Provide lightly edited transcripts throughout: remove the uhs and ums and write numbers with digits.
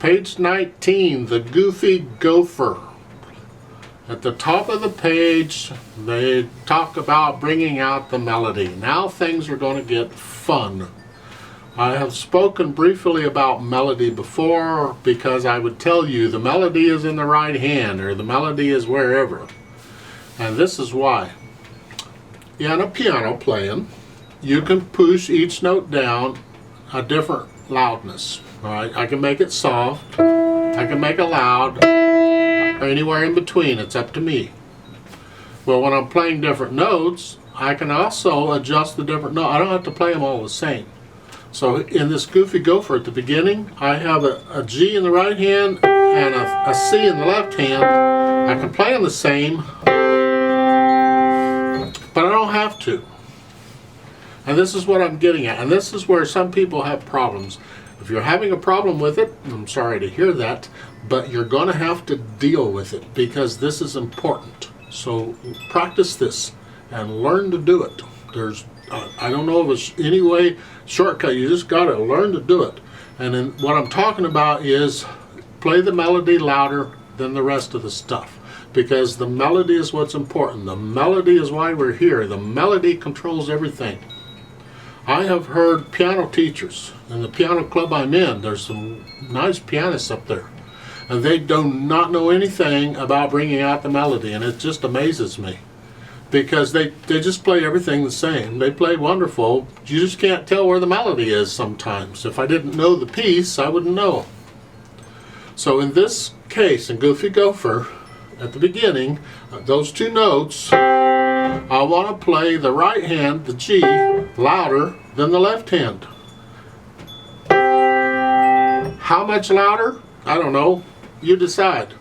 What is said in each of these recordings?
Page 19, the Goofy Gopher. At the top of the page, they talk about bringing out the melody. Now things are going to get fun. I have spoken briefly about melody before because I would tell you the melody is in the right hand or the melody is wherever. And this is why. In a piano playing, you can push each note down a different loudness. All right? I can make it soft, I can make it loud, or anywhere in between. It's up to me. Well, when I'm playing different notes, I can also adjust the different notes. I don't have to play them all the same. So in this Goofy Gopher at the beginning, I have a G in the right hand and a C in the left hand. I can play them the same, but I don't have to. And this is what I'm getting at. And this is where some people have problems. If you're having a problem with it, I'm sorry to hear that, but you're going to have to deal with it because this is important. So practice this and learn to do it. I don't know if it's any way shortcut. You just got to learn to do it. And then what I'm talking about is play the melody louder than the rest of the stuff, because the melody is what's important. The melody is why we're here. The melody controls everything. I have heard piano teachers in the piano club I'm in. There's some nice pianists up there, and they do not know anything about bringing out the melody, and it just amazes me. Because they just play everything the same. They play wonderful. You just can't tell where the melody is sometimes. If I didn't know the piece, I wouldn't know. So in this case, in Goofy Gopher, at the beginning, those two notes, I want to play the right hand, the G, louder than the left hand. How much louder? I don't know. You decide.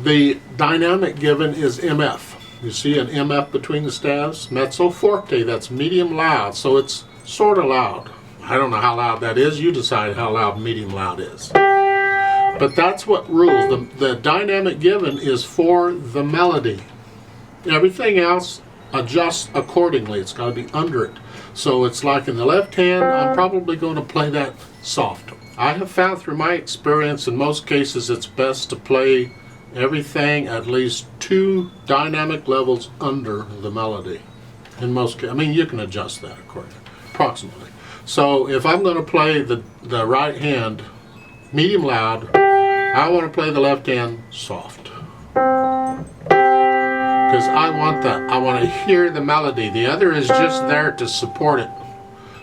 The dynamic given is MF. You see an MF between the staves? Mezzo forte, that's medium loud, so it's sort of loud. I don't know how loud that is. You decide how loud medium loud is. But that's what rules. The dynamic given is for the melody. Everything else adjusts accordingly. It's got to be under it. So it's like in the left hand, I'm probably going to play that soft. I have found through my experience in most cases it's best to play everything at least 2 dynamic levels under the melody. In most cases, I mean, you can adjust that accordingly, approximately. So if I'm going to play the right hand medium loud, I want to play the left hand soft. Because I want that. I want to hear the melody. The other is just there to support it.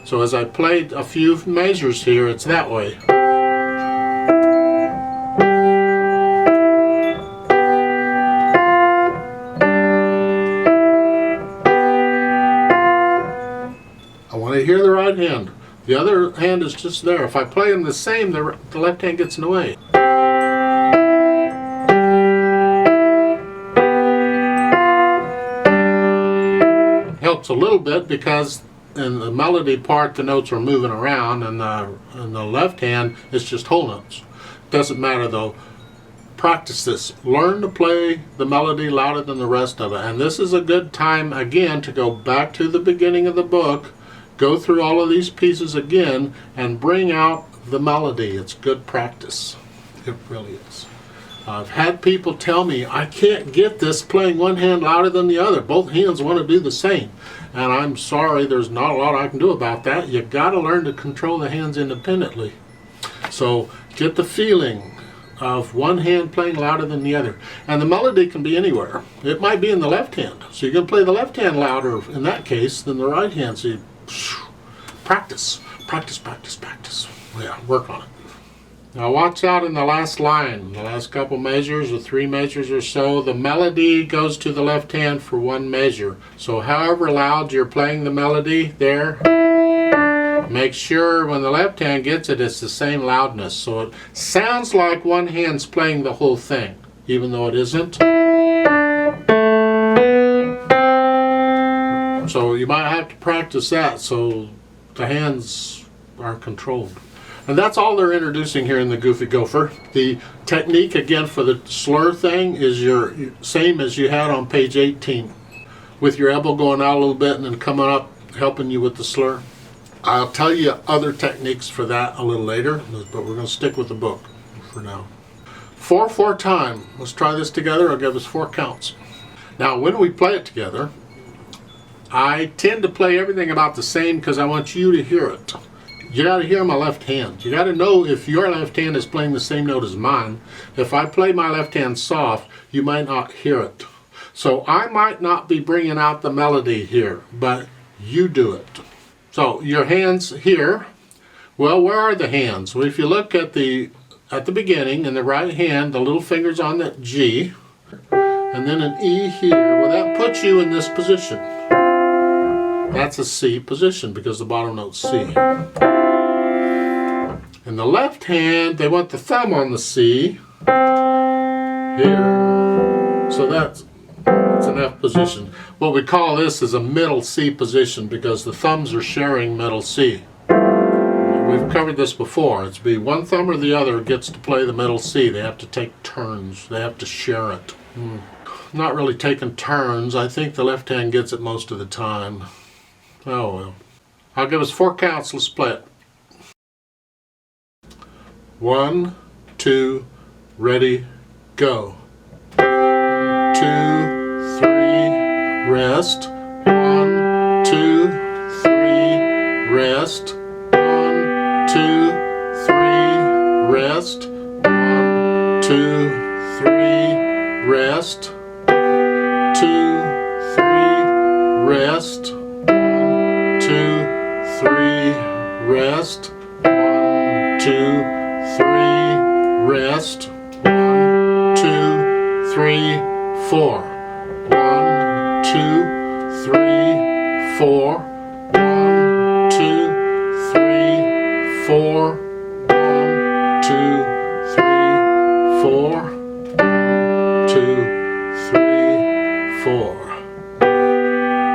So as I played a few measures here, it's that way. Hear the right hand. The other hand is just there. If I play them the same, the left hand gets in the way. Helps a little bit because in the melody part the notes are moving around, and the left hand is just whole notes. Doesn't matter though. Practice this. Learn to play the melody louder than the rest of it. And this is a good time again to go back to the beginning of the book. Go through all of these pieces again and bring out the melody. It's good practice. It really is. I've had people tell me, I can't get this playing one hand louder than the other. Both hands want to do the same. And I'm sorry, there's not a lot I can do about that. You've got to learn to control the hands independently. So get the feeling of one hand playing louder than the other. And the melody can be anywhere. It might be in the left hand. So you can play the left hand louder in that case than the right hand. So you practice, practice, practice, practice. Yeah, work on it. Now watch out in the last line, the last couple measures or 3 measures or so, the melody goes to the left hand for 1 measure. So however loud you're playing the melody there, make sure when the left hand gets it, it's the same loudness. So it sounds like one hand's playing the whole thing, even though it isn't. So you might have to practice that so the hands are controlled. And that's all they're introducing here in the Goofy Gopher. The technique again for the slur thing is your same as you had on page 18, with your elbow going out a little bit and then coming up helping you with the slur. I'll tell you other techniques for that a little later, but we're going to stick with the book for now. 4/4 time. Let's try this together. It'll give us 4 counts. Now when we play it together, I tend to play everything about the same because I want you to hear it. You got to hear my left hand. You got to know if your left hand is playing the same note as mine. If I play my left hand soft, you might not hear it. So I might not be bringing out the melody here, but you do it. So your hands here. Well, where are the hands? Well, if you look at the beginning, in the right hand, the little finger's on that G, and then an E here. Well, that puts you in this position. That's a C position because the bottom note's C. In the left hand, they want the thumb on the C here. So that's an F position. What we call this is a middle C position because the thumbs are sharing middle C. We've covered this before. It's be one thumb or the other gets to play the middle C. They have to take turns. They have to share it. Not really taking turns. I think the left hand gets it most of the time. Oh well. I'll give us 4 counts. Let's play it. 1, 2, ready, go. 2, 3, rest. 1, 2, 3, rest. 1, 2, 3, rest. 1, 2, 3, rest. 2, 3, rest. 1, 2, 3, rest. 1, 2, 3, rest. 1, 2, 3, 4. 1, 2, 3, 4. 1, 2, 3, 4. 1, 2, 3, 4. 2, 3, 4. 2, 3, 4.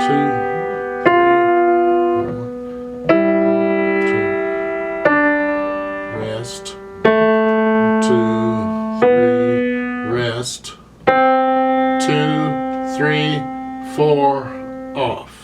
2. Rest. 2, 3, rest. 2, 3, 4, off.